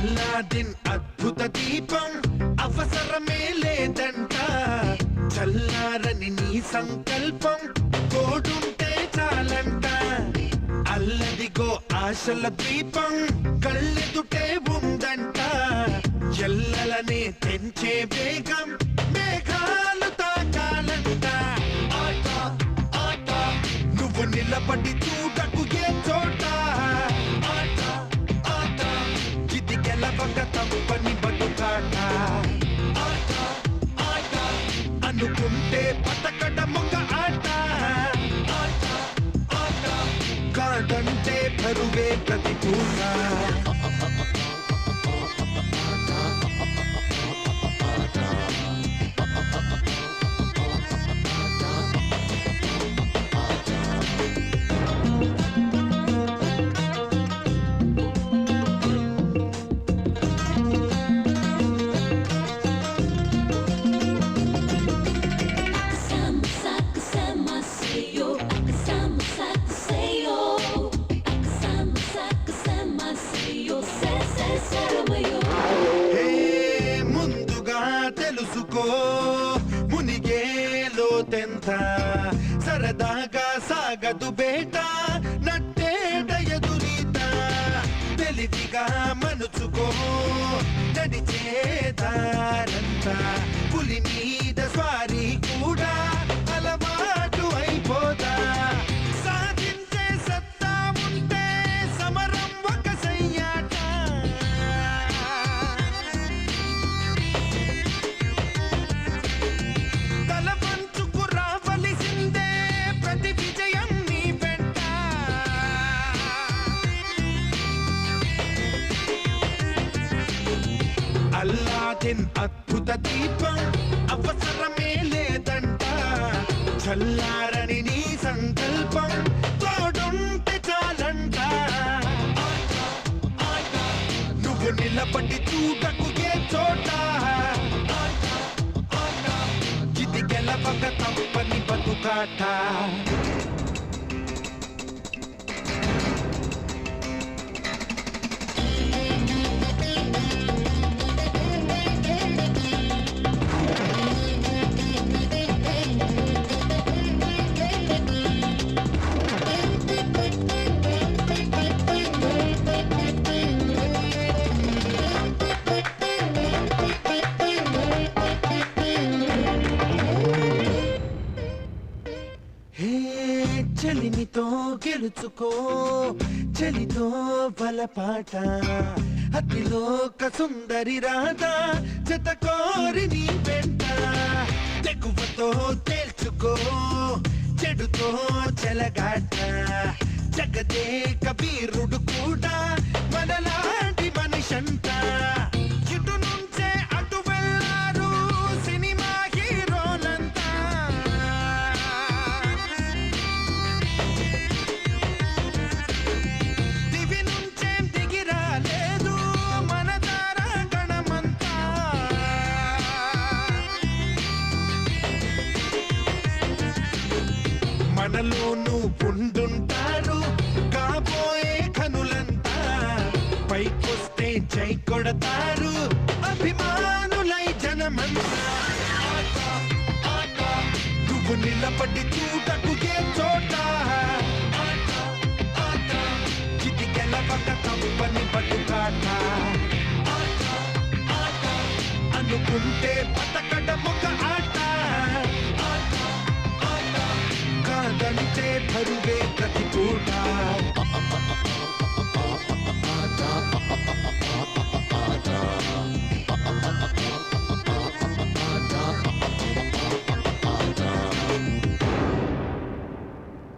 Aladdin అద్భుత దీపం అవసరమే లేదంట చల్లారని నీ సంకల్పం తోడుంటే చాలంట అల్లదిగో ఆశల దీపం కళ్ళెదుటే ఉందంట ఎల్లలనే తెంచే వేగం మేఘాలు తాకాలంట ఆట ఆట నువ్వు నిలబడి చూడకు ఏ చోట ఆట ఆట ఇది గెలవక తప్పని బతుకాట ఆట ఆట అనుకుంటే బతకడమొక ఆట ఆట ఆట కాదంటే బరువే ప్రతికూల మునిగేలోతెంత సరదాగా సాగదు బేట నట్టేట ఎదురీత తెలివిగా మనుచుకో నడిచేదారంత పులి మీద స్వారీ కూడా అలవాటు అయిపోదా సాధించే సత్తా ఉంటే సమరం ఒక సయ్యాట అల్లాదిన్ అద్భుత దీపం అవసరమే లేదంట చల్లారని నీ సంకల్పం తోడుంటే చాలంట నువ్వు నిలబడి చూడకు ఏ చోట ఇది గెలవక తప్పని బతుకాట చలిమితో గెలుచుకో చలితో బలపాట అతిలోక సుందరి రాధా జత కోరి నీ వెంట తెగువతో తేల్చుకో చెడుతో చెలగాట జగదే కబీరుడు కూడా మనలాంటి మనిషంట ఇటు నుంచే అటు వెళ్ళారు సినిమా హీరోలంతా దివి నుంచేం దిగిరాలేదు మన తారా గణమంతా మనలోనూ ఉండుంటారు కాబోయే కనులంతా పైకొస్తే జై కొడతారు అభిమానులై జనమంతా నువ్వు నిలబడి చూడకు ఏ చోట ఇది గెలవక తప్పని బతుకాట అనుకుంటే బతకడమొక ఆట కాదంటే బరువే ప్రతి